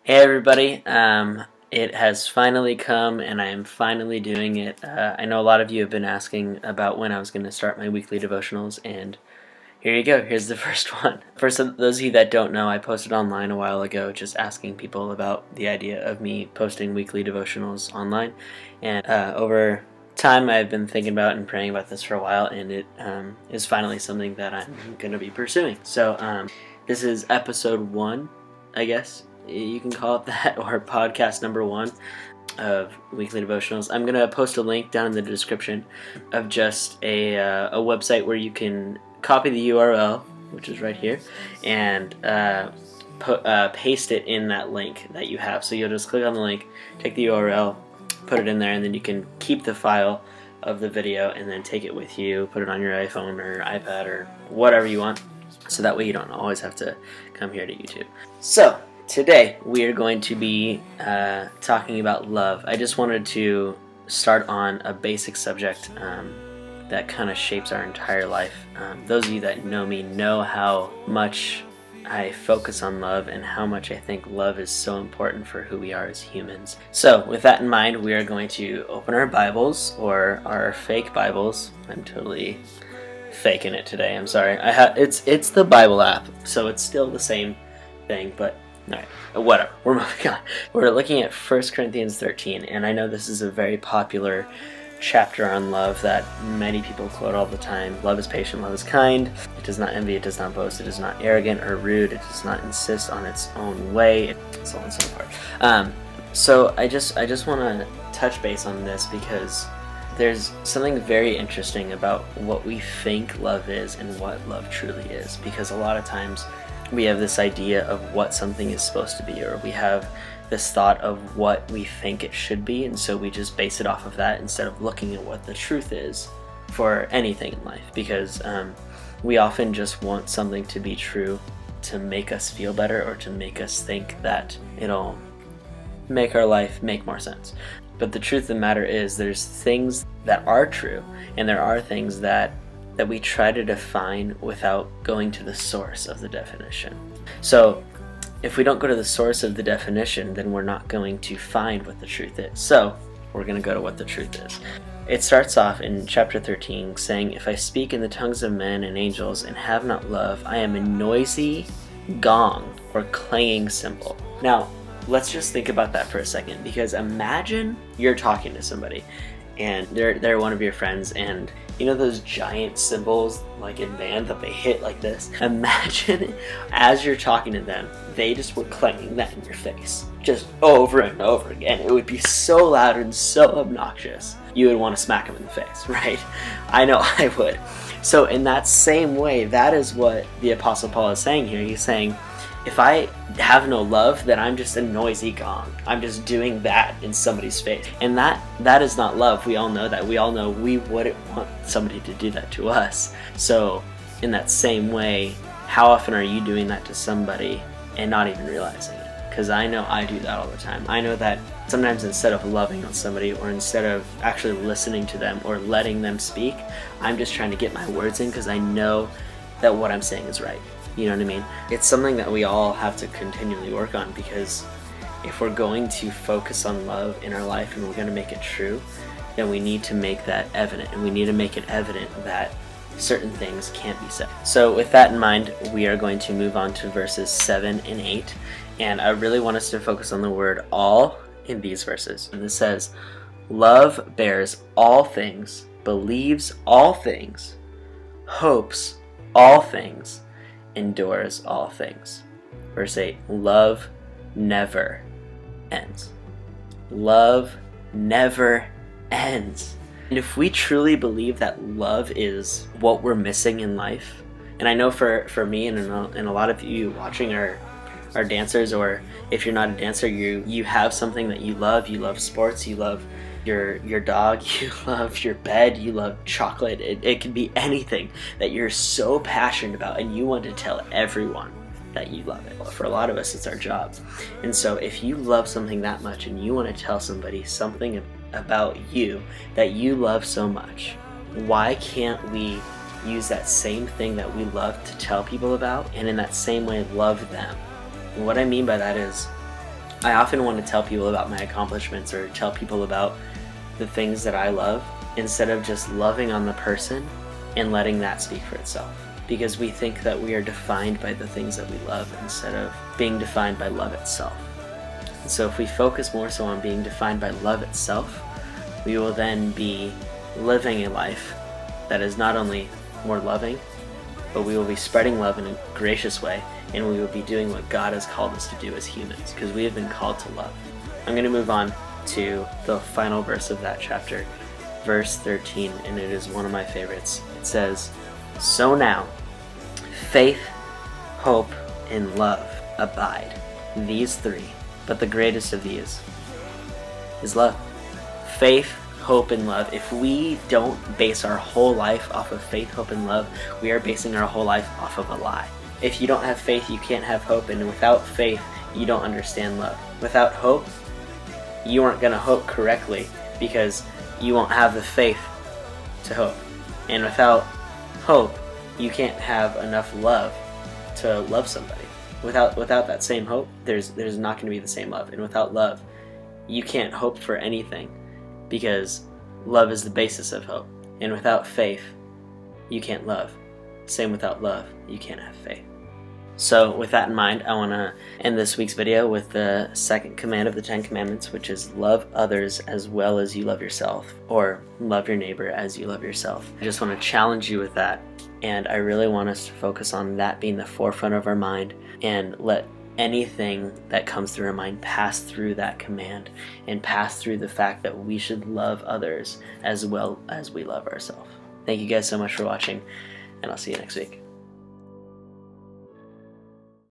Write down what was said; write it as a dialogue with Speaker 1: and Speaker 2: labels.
Speaker 1: Hey everybody, it has finally come and I am finally doing it. I know a lot of you have been asking about when I was going to start my weekly devotionals, and here you go. Here's the first one. For those of you that don't know, I posted online a while ago just asking people about the idea of me posting weekly devotionals online, and over time I've been thinking about and praying about this for a while, and it is finally something that I'm going to be pursuing. So this is episode 1, I guess you can call it that, or podcast number 1 of weekly devotionals. I'm gonna post a link down in the description of just a website where you can copy the URL, which is right here, and paste it in that link that you have. So you'll just click on the link, take the URL, put it in there, and then you can keep the file of the video and then take it with you, put it on your iPhone or iPad or whatever you want, so that way you don't always have to come here to YouTube. So today we are going to be talking about love. I just wanted to start on a basic subject that kind of shapes our entire life. Those of you that know me know how much I focus on love and how much I think love is so important for who we are as humans. So with that in mind, we are going to open our Bibles, or our fake Bibles. I'm totally faking it today, I'm sorry. It's the Bible app, so it's still the same thing, but alright, whatever, we're moving on. We're looking at 1 Corinthians 13, and I know this is a very popular chapter on love that many people quote all the time. Love is patient, love is kind, it does not envy, it does not boast, it is not arrogant or rude, it does not insist on its own way, so on and so forth. So I just want to touch base on this because there's something very interesting about what we think love is and what love truly is, because a lot of times we have this idea of what something is supposed to be, or we have this thought of what we think it should be, and so we just base it off of that instead of looking at what the truth is for anything in life, because we often just want something to be true to make us feel better or to make us think that it'll make our life make more sense. But the truth of the matter is there's things that are true, and there are things that we try to define without going to the source of the definition. So if we don't go to the source of the definition, then we're not going to find what the truth is. So we're going to go to what the truth is. It starts off in chapter 13 saying, "If I speak in the tongues of men and angels and have not love, I am a noisy gong or clanging cymbal." Now, let's just think about that for a second, because imagine you're talking to somebody and they're one of your friends, and you know those giant cymbals like in band that they hit like this? Imagine as you're talking to them, they just were clanging that in your face just over and over again. It would be so loud and so obnoxious, you would want to smack them in the face, right? I know I would. So in that same way, that is what the Apostle Paul is saying here. He's saying, if I have no love, then I'm just a noisy gong. I'm just doing that in somebody's face. And that is not love. We all know that. We all know we wouldn't want somebody to do that to us. So in that same way, how often are you doing that to somebody and not even realizing it? Because I know I do that all the time. I know that sometimes instead of loving on somebody, or instead of actually listening to them or letting them speak, I'm just trying to get my words in because I know that what I'm saying is right. You know what I mean? It's something that we all have to continually work on, because if we're going to focus on love in our life and we're going to make it true, then we need to make that evident, and we need to make it evident that certain things can't be said. So with that in mind, we are going to move on to verses 7 and 8, and I really want us to focus on the word all in these verses. And this says, "Love bears all things, believes all things, hopes all things, endures all things." Verse 8, love never ends. Love never ends. And if we truly believe that love is what we're missing in life, and I know for me and a lot of you watching are dancers, or if you're not a dancer, you have something that you love sports, you love your dog, you love your bed, you love chocolate. It can be anything that you're so passionate about and you want to tell everyone that you love it. For a lot of us, it's our job. And so if you love something that much and you want to tell somebody something about you that you love so much, why can't we use that same thing that we love to tell people about, and in that same way love them? And what I mean by that is, I often want to tell people about my accomplishments or tell people about the things that I love instead of just loving on the person and letting that speak for itself. Because we think that we are defined by the things that we love instead of being defined by love itself. And so if we focus more so on being defined by love itself, we will then be living a life that is not only more loving, but we will be spreading love in a gracious way, and we will be doing what God has called us to do as humans, because we have been called to love. I'm going to move on to the final verse of that chapter, verse 13, and it is one of my favorites. It says, "So now, faith, hope, and love abide, these three, but the greatest of these is love." Faith, hope, and love. If we don't base our whole life off of faith, hope, and love, we are basing our whole life off of a lie. If you don't have faith, you can't have hope, and without faith, you don't understand love. Without hope, you aren't going to hope correctly because you won't have the faith to hope. And without hope, you can't have enough love to love somebody. Without that same hope, there's not going to be the same love. And without love, you can't hope for anything, because love is the basis of hope. And without faith, you can't love. Same without love, you can't have faith. So with that in mind, I want to end this week's video with the second command of the 10 Commandments, which is love others as well as you love yourself, or love your neighbor as you love yourself. I just want to challenge you with that, and I really want us to focus on that being the forefront of our mind, and let anything that comes through our mind pass through that command and pass through the fact that we should love others as well as we love ourselves. Thank you guys so much for watching, and I'll see you next week.